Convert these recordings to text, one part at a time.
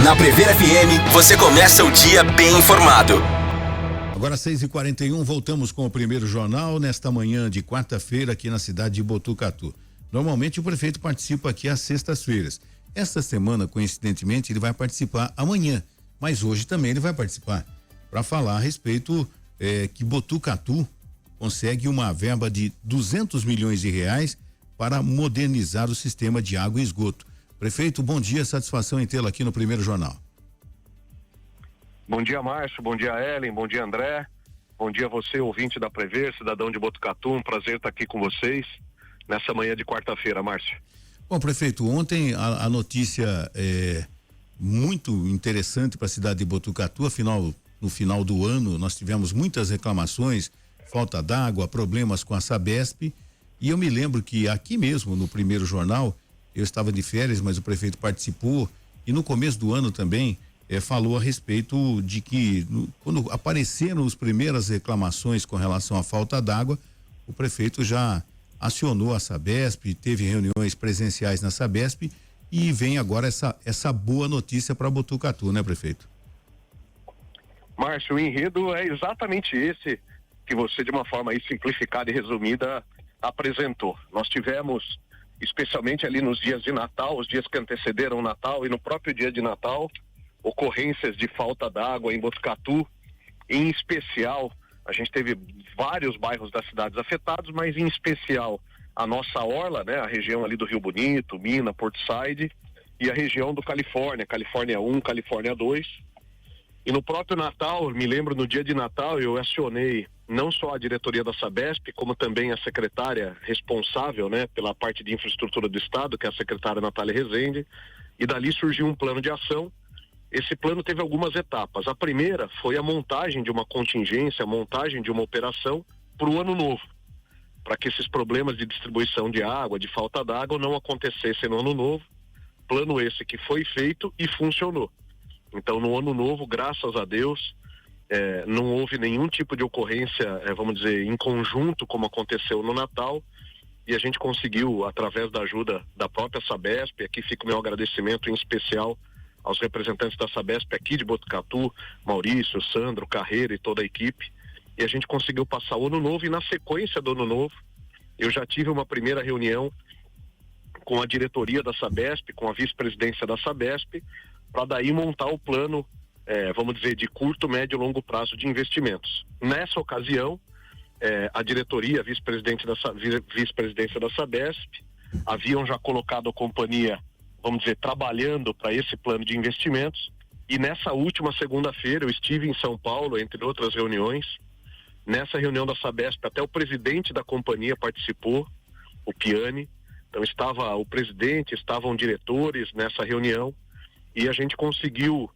Na Prever FM, você começa o dia bem informado. Agora 6h41, voltamos com o primeiro jornal nesta manhã de quarta-feira aqui na cidade de Botucatu. Normalmente o prefeito participa aqui às sextas-feiras. Esta semana, coincidentemente, ele vai participar amanhã, mas hoje também ele vai participar para falar a respeito que Botucatu consegue uma verba de 200 milhões de reais para modernizar o sistema de água e esgoto. Prefeito, bom dia, satisfação em tê-lo aqui no primeiro jornal. Bom dia, Márcio, bom dia, Ellen, bom dia, André, bom dia você, ouvinte da Prever, cidadão de Botucatu, um prazer estar aqui com vocês nessa manhã de quarta-feira, Márcio. Bom, prefeito, ontem a notícia muito interessante para a cidade de Botucatu, afinal, no final do ano nós tivemos muitas reclamações, falta d'água, problemas com a Sabesp, e eu me lembro que aqui mesmo no primeiro jornal, eu estava de férias, mas o prefeito participou, e no começo do ano também falou a respeito de que quando apareceram as primeiras reclamações com relação à falta d'água, o prefeito já acionou a Sabesp, teve reuniões presenciais na Sabesp e vem agora essa boa notícia para Botucatu, né, prefeito? Márcio, o enredo é exatamente esse que você, de uma forma aí simplificada e resumida, apresentou. Nós tivemos, especialmente ali nos dias de Natal, os dias que antecederam o Natal e no próprio dia de Natal, ocorrências de falta d'água em Botucatu. Em especial, a gente teve vários bairros das cidades afetados, mas em especial a nossa orla, né, a região ali do Rio Bonito, Mina, Portside, e a região do Califórnia 1, Califórnia 2. E no próprio Natal, me lembro, no dia de Natal, eu acionei não só a diretoria da Sabesp, como também a secretária responsável, né, pela parte de infraestrutura do estado, que é a secretária Natália Rezende, e dali surgiu um plano de ação. Esse plano teve algumas etapas. A primeira foi a montagem de uma contingência, a montagem de uma operação para o ano novo, para que esses problemas de distribuição de água, de falta d'água, não acontecessem no ano novo. Plano esse que foi feito e funcionou. Então, no ano novo, graças a Deus, não houve nenhum tipo de ocorrência, vamos dizer, em conjunto, como aconteceu no Natal, e a gente conseguiu, através da ajuda da própria Sabesp, aqui fica o meu agradecimento em especial aos representantes da Sabesp aqui de Botucatu, Maurício, Sandro, Carreira e toda a equipe, e a gente conseguiu passar o ano novo, e na sequência do ano novo, eu já tive uma primeira reunião com a diretoria da Sabesp, com a vice-presidência da Sabesp, para daí montar o plano, vamos dizer, de curto, médio e longo prazo de investimentos. Nessa ocasião, a diretoria, a vice-presidência da Sabesp, haviam já colocado a companhia, vamos dizer, trabalhando para esse plano de investimentos, e nessa última segunda-feira eu estive em São Paulo, entre outras reuniões. Nessa reunião da Sabesp, até o presidente da companhia participou, o Piani. Então estava o presidente, estavam diretores nessa reunião, e a gente conseguiu,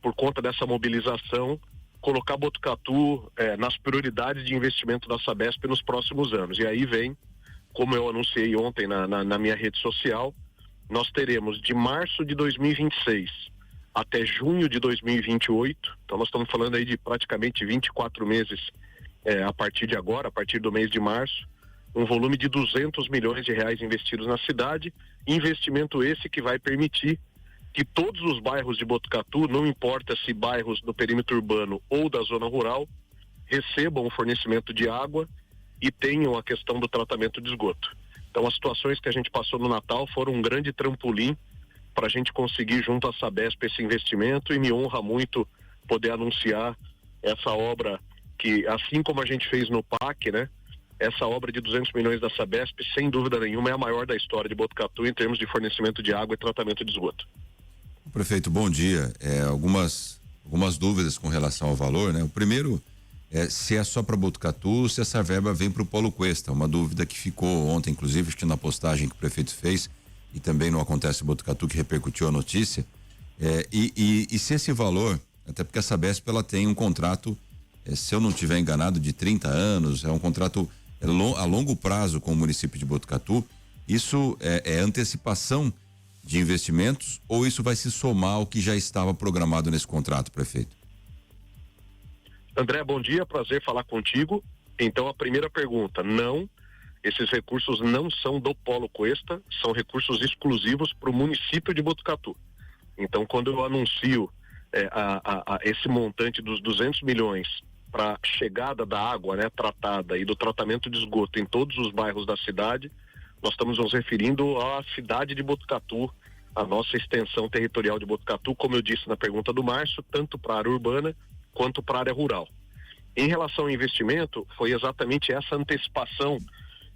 por conta dessa mobilização, colocar Botucatu nas prioridades de investimento da Sabesp nos próximos anos. E aí vem, como eu anunciei ontem na minha rede social, nós teremos de março de 2026 até junho de 2028, então nós estamos falando aí de praticamente 24 meses a partir de agora, a partir do mês de março, um volume de 200 milhões de reais investidos na cidade, investimento esse que vai permitir que todos os bairros de Botucatu, não importa se bairros do perímetro urbano ou da zona rural, recebam o fornecimento de água e tenham a questão do tratamento de esgoto. Então, as situações que a gente passou no Natal foram um grande trampolim para a gente conseguir junto à Sabesp esse investimento, e me honra muito poder anunciar essa obra que, assim como a gente fez no PAC, né? Essa obra de 200 milhões da Sabesp, sem dúvida nenhuma, é a maior da história de Botucatu em termos de fornecimento de água e tratamento de esgoto. Prefeito, bom dia. Algumas dúvidas com relação ao valor, né? O primeiro se é só para Botucatu, se essa verba vem para o Polo Cuesta, uma dúvida que ficou ontem, inclusive, acho que na postagem que o prefeito fez, e também não acontece em Botucatu, que repercutiu a notícia, e se esse valor, até porque a Sabesp ela tem um contrato, se eu não estiver enganado, de 30 anos, é um contrato a longo prazo com o município de Botucatu, isso é antecipação de investimentos ou isso vai se somar ao que já estava programado nesse contrato, prefeito? André, bom dia, prazer falar contigo. Então, a primeira pergunta, não, esses recursos não são do Polo Cuesta, são recursos exclusivos para o município de Botucatu. Então, quando eu anuncio esse montante dos 200 milhões para chegada da água, né, tratada e do tratamento de esgoto em todos os bairros da cidade, nós estamos nos referindo à cidade de Botucatu, a nossa extensão territorial de Botucatu, como eu disse na pergunta do Márcio, tanto para a área urbana quanto para a área rural. Em relação ao investimento, foi exatamente essa antecipação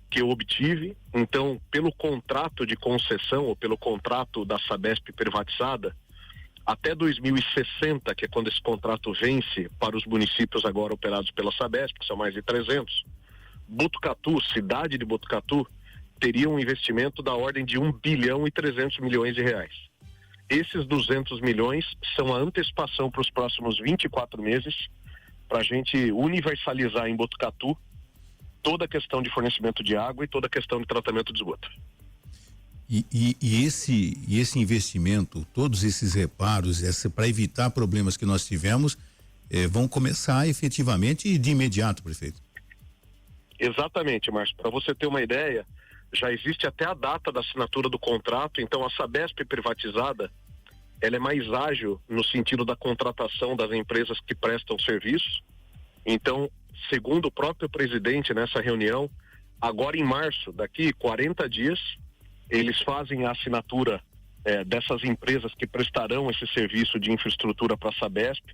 que eu obtive. Então, pelo contrato de concessão ou pelo contrato da Sabesp privatizada, até 2060, que é quando esse contrato vence para os municípios agora operados pela Sabesp, que são mais de 300, Botucatu, cidade de Botucatu, teria um investimento da ordem de 1 bilhão e 300 milhões de reais. Esses 200 milhões são a antecipação para os próximos 24 meses, para a gente universalizar em Botucatu toda a questão de fornecimento de água e toda a questão de tratamento de esgoto. E esse investimento, todos esses reparos, para evitar problemas que nós tivemos, vão começar efetivamente de imediato, prefeito? Exatamente, Márcio. Para você ter uma ideia, já existe até a data da assinatura do contrato. Então, a Sabesp privatizada, ela é mais ágil no sentido da contratação das empresas que prestam serviço. Então, segundo o próprio presidente nessa reunião, agora em março, daqui 40 dias, eles fazem a assinatura dessas empresas que prestarão esse serviço de infraestrutura para a Sabesp.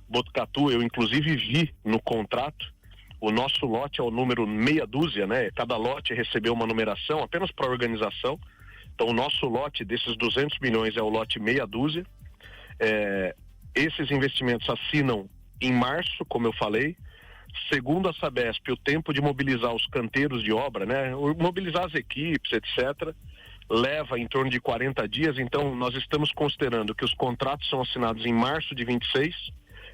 Botucatu, eu inclusive vi no contrato, o nosso lote é o número meia dúzia, né? Cada lote recebeu uma numeração apenas para organização. Então, o nosso lote desses 200 milhões é o lote meia dúzia. Esses investimentos assinam em março, como eu falei. Segundo a Sabesp, o tempo de mobilizar os canteiros de obra, né? Mobilizar as equipes, etc., leva em torno de 40 dias. Então, nós estamos considerando que os contratos são assinados em março de 26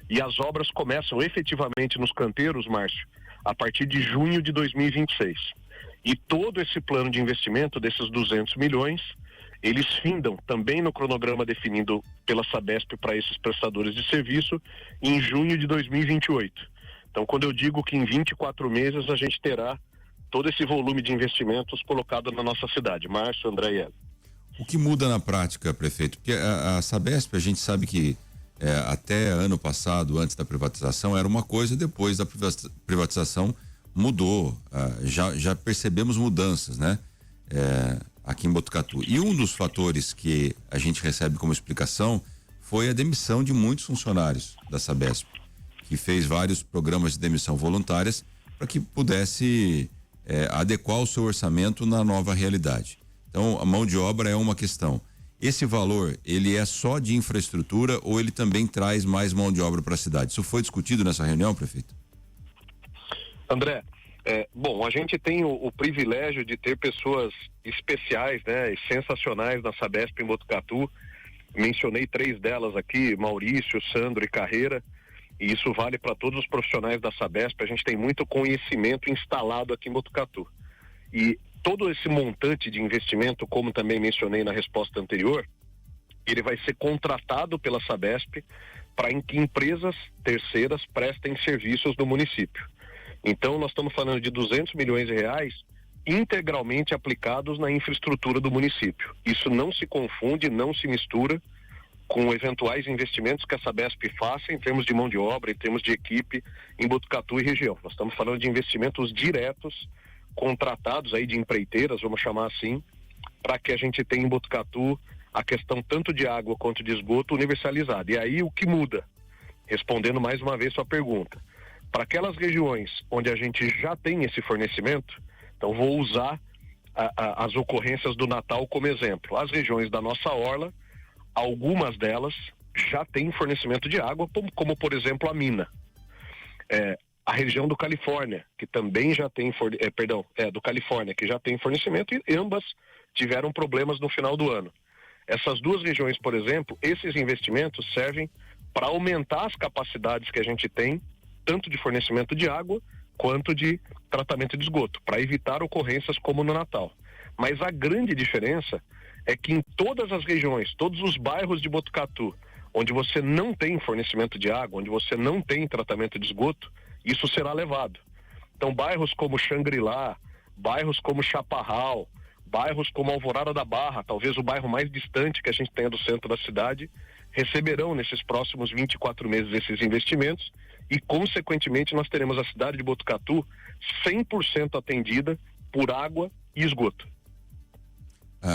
e as obras começam efetivamente nos canteiros, Márcio, a partir de junho de 2026. E todo esse plano de investimento desses 200 milhões, eles findam também no cronograma definido pela Sabesp para esses prestadores de serviço em junho de 2028. Então, quando eu digo que em 24 meses a gente terá todo esse volume de investimentos colocado na nossa cidade. Márcio, André e Ela. O que muda na prática, prefeito? Porque a Sabesp, a gente sabe que até ano passado, antes da privatização, era uma coisa, depois da privatização mudou. Já percebemos mudanças, né? Aqui em Botucatu. E um dos fatores que a gente recebe como explicação foi a demissão de muitos funcionários da Sabesp, que fez vários programas de demissão voluntárias para que pudesse adequar o seu orçamento na nova realidade. Então, a mão de obra é uma questão. Esse valor, ele é só de infraestrutura ou ele também traz mais mão de obra para a cidade? Isso foi discutido nessa reunião, prefeito? André, bom, a gente tem o privilégio de ter pessoas especiais, né, e sensacionais na Sabesp em Botucatu. Mencionei 3 delas aqui, Maurício, Sandro e Carreira, e isso vale para todos os profissionais da Sabesp. A gente tem muito conhecimento instalado aqui em Botucatu. E todo esse montante de investimento, como também mencionei na resposta anterior, ele vai ser contratado pela Sabesp para que empresas terceiras prestem serviços no município. Então, nós estamos falando de 200 milhões de reais integralmente aplicados na infraestrutura do município. Isso não se confunde, não se mistura com eventuais investimentos que a Sabesp faça em termos de mão de obra, em termos de equipe em Botucatu e região. Nós estamos falando de investimentos diretos, contratados aí de empreiteiras, vamos chamar assim, para que a gente tenha em Botucatu a questão tanto de água quanto de esgoto universalizada. E aí o que muda? Respondendo mais uma vez sua pergunta. Para aquelas regiões onde a gente já tem esse fornecimento, então vou usar as ocorrências do Natal como exemplo. As regiões da nossa orla, algumas delas já têm fornecimento de água, como por exemplo a Mina. A região do Califórnia, que também já tem, do Califórnia, que já tem fornecimento, e ambas tiveram problemas no final do ano. Essas 2 regiões, por exemplo, esses investimentos servem para aumentar as capacidades que a gente tem, tanto de fornecimento de água, quanto de tratamento de esgoto, para evitar ocorrências como no Natal. Mas a grande diferença é que em todas as regiões, todos os bairros de Botucatu, onde você não tem fornecimento de água, onde você não tem tratamento de esgoto, isso será levado. Então, bairros como Xangri-Lá, bairros como Chaparral, bairros como Alvorada da Barra, talvez o bairro mais distante que a gente tenha do centro da cidade, receberão nesses próximos 24 meses esses investimentos e, consequentemente, nós teremos a cidade de Botucatu 100% atendida por água e esgoto.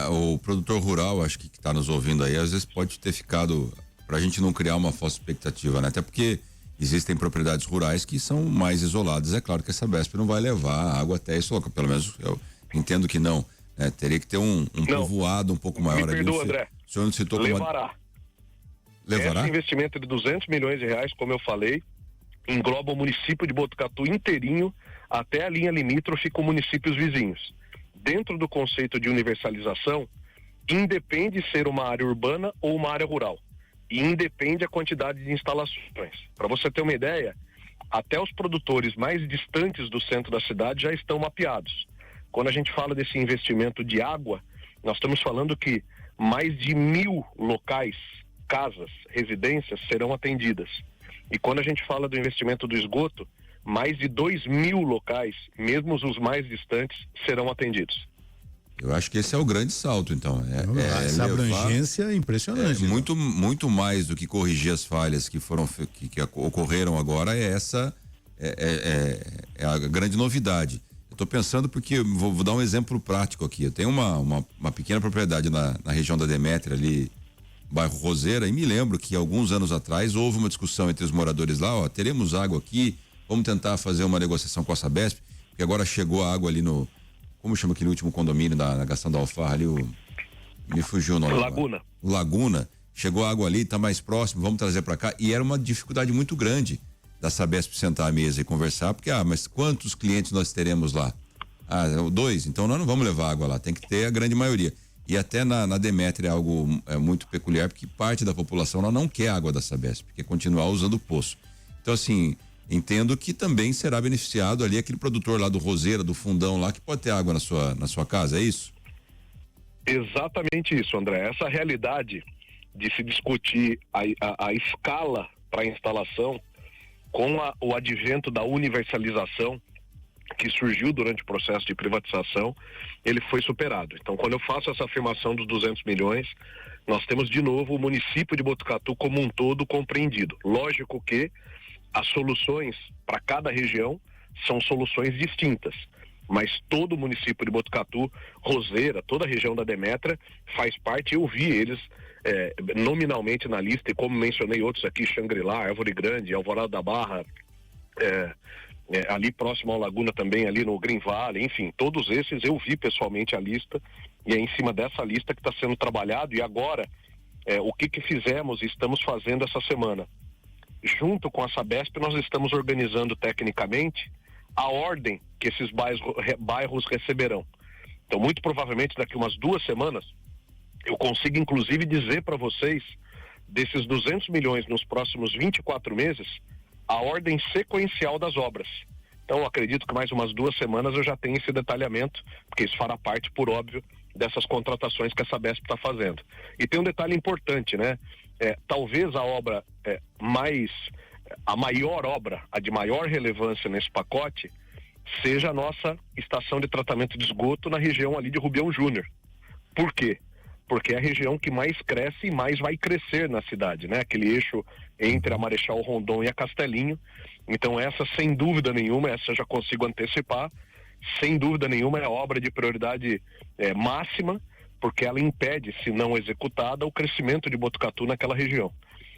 O produtor rural, acho que está nos ouvindo aí, às vezes pode ter ficado, para a gente não criar uma falsa expectativa, né? Até porque existem propriedades rurais que são mais isoladas. É claro que a Sabesp não vai levar a água até esse local, pelo menos eu entendo que não, né? Teria que ter um povoado um pouco maior. Me perdoa, André. O senhor não citou Levará. Levará? Esse investimento de 200 milhões de reais, como eu falei, engloba o município de Botucatu inteirinho até a linha limítrofe com municípios vizinhos. Dentro do conceito de universalização, independe ser uma área urbana ou uma área rural. E independe a quantidade de instalações. Para você ter uma ideia, até os produtores mais distantes do centro da cidade já estão mapeados. Quando a gente fala desse investimento de água, nós estamos falando que mais de 1.000 locais, casas, residências serão atendidas. E quando a gente fala do investimento do esgoto, mais de 2.000 locais, mesmo os mais distantes, serão atendidos. Eu acho que esse é o grande salto, então. Essa abrangência é impressionante. Muito mais do que corrigir as falhas que ocorreram agora, é a grande novidade. Eu estou pensando porque, vou dar um exemplo prático aqui. Eu tenho uma pequena propriedade na região da Demétria, ali, bairro Roseira, e me lembro que alguns anos atrás houve uma discussão entre os moradores lá, teremos água aqui, vamos tentar fazer uma negociação com a Sabesp, porque agora chegou a água ali como chama aquele último condomínio na Gastão da Alfarra ali, me fugiu o nome. Laguna, chegou a água ali, tá mais próximo, vamos trazer para cá, e era uma dificuldade muito grande da Sabesp sentar à mesa e conversar, porque, mas quantos clientes nós teremos lá? 2, então nós não vamos levar água lá, tem que ter a grande maioria. E até na Demétria é algo muito peculiar, porque parte da população não quer água da Sabesp, quer continuar usando o poço. Então, assim, entendo que também será beneficiado ali aquele produtor lá do Roseira, do Fundão lá, que pode ter água na sua casa, é isso? Exatamente isso, André. Essa realidade de se discutir a escala para a instalação com o advento da universalização que surgiu durante o processo de privatização, ele foi superado. Então, quando eu faço essa afirmação dos 200 milhões, nós temos de novo o município de Botucatu como um todo compreendido. Lógico que as soluções para cada região são soluções distintas, mas todo o município de Botucatu, Roseira, toda a região da Demétria faz parte. Eu vi eles nominalmente na lista, e como mencionei outros aqui, Xangri-Lá, Árvore Grande, Alvorada da Barra, ali próximo ao Laguna também, ali no Green Valley, enfim, todos esses eu vi pessoalmente a lista, e é em cima dessa lista que está sendo trabalhado. E agora, o que fizemos e estamos fazendo essa semana? Junto com a Sabesp, nós estamos organizando tecnicamente a ordem que esses bairros receberão. Então, muito provavelmente, daqui umas 2 semanas, eu consigo, inclusive, dizer para vocês, desses 200 milhões nos próximos 24 meses, a ordem sequencial das obras. Então, eu acredito que mais umas 2 semanas eu já tenho esse detalhamento, porque isso fará parte, por óbvio, dessas contratações que a Sabesp está fazendo. E tem um detalhe importante, né? Talvez a obra a maior obra, a de maior relevância nesse pacote, seja a nossa estação de tratamento de esgoto na região ali de Rubião Júnior. Por quê? Porque é a região que mais cresce e mais vai crescer na cidade, né? Aquele eixo entre a Marechal Rondon e a Castelinho. Então essa, sem dúvida nenhuma, essa eu já consigo antecipar, sem dúvida nenhuma é a obra de prioridade máxima, porque ela impede, se não executada, o crescimento de Botucatu naquela região.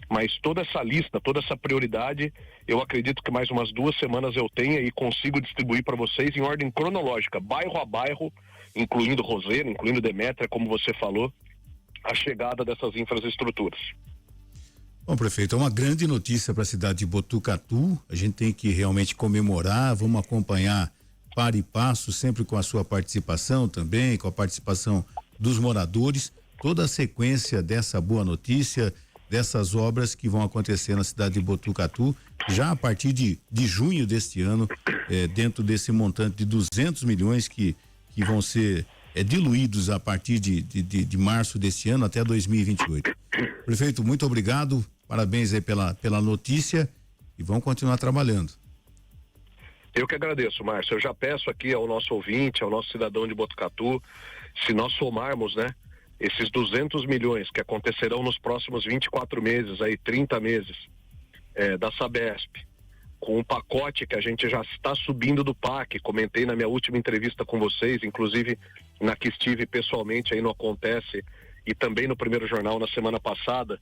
Mas toda essa lista, toda essa prioridade, eu acredito que mais umas 2 semanas eu tenha e consigo distribuir para vocês em ordem cronológica, bairro a bairro, incluindo Roseira, incluindo Demétria, como você falou, a chegada dessas infraestruturas. Bom, prefeito, é uma grande notícia para a cidade de Botucatu. A gente tem que realmente comemorar, vamos acompanhar para e passo, sempre com a sua participação também, com a participação dos moradores, toda a sequência dessa boa notícia, dessas obras que vão acontecer na cidade de Botucatu, já a partir de junho deste ano, dentro desse montante de 200 milhões que vão ser diluídos a partir de março deste ano até 2028. Prefeito, muito obrigado, parabéns aí pela notícia e vamos continuar trabalhando. Eu que agradeço, Márcio. Eu já peço aqui ao nosso ouvinte, ao nosso cidadão de Botucatu, Se nós somarmos, né, esses 200 milhões que acontecerão nos próximos 24 meses, aí 30 meses, da Sabesp, com um pacote que a gente já está subindo do PAC, comentei na minha última entrevista com vocês, inclusive na que estive pessoalmente aí no Acontece e também no Primeiro Jornal na semana passada,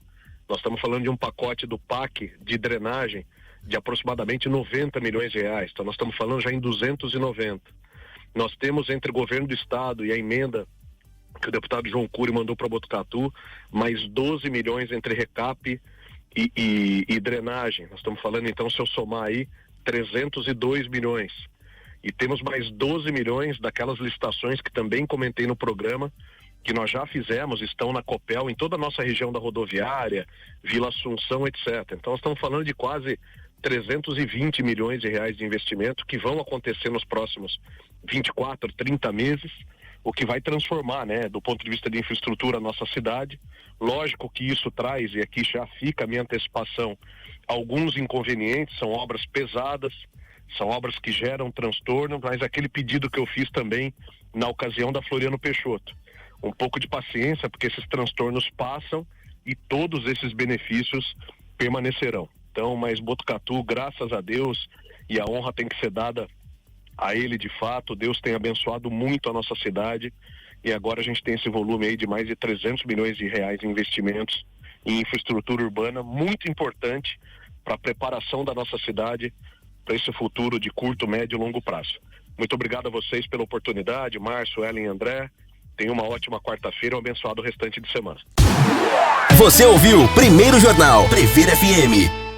nós estamos falando de um pacote do PAC de drenagem de aproximadamente 90 milhões de reais, então nós estamos falando já em 290. Nós temos entre o governo do estado e a emenda que o deputado João Cury mandou para Botucatu, mais 12 milhões entre recap e drenagem. Nós estamos falando, então, se eu somar aí, 302 milhões. E temos mais 12 milhões daquelas licitações que também comentei no programa, que nós já fizemos, estão na Copel, em toda a nossa região da rodoviária, Vila Assunção, etc. Então, nós estamos falando de quase 320 milhões de reais de investimento que vão acontecer nos próximos 24, 30 meses, o que vai transformar, né, do ponto de vista de infraestrutura, a nossa cidade. Lógico que isso traz, e aqui já fica a minha antecipação, alguns inconvenientes, são obras pesadas, são obras que geram transtorno, mas aquele pedido que eu fiz também na ocasião da Floriano Peixoto. Um pouco de paciência, porque esses transtornos passam e todos esses benefícios permanecerão. Então, mas Botucatu, graças a Deus, e a honra tem que ser dada a ele de fato, Deus tem abençoado muito a nossa cidade e agora a gente tem esse volume aí de mais de 300 milhões de reais em investimentos em infraestrutura urbana, muito importante para a preparação da nossa cidade para esse futuro de curto, médio e longo prazo. Muito obrigado a vocês pela oportunidade, Márcio, Ellen e André. Tenham uma ótima quarta-feira e um abençoado restante de semana. Você ouviu Primeiro Jornal Previr FM.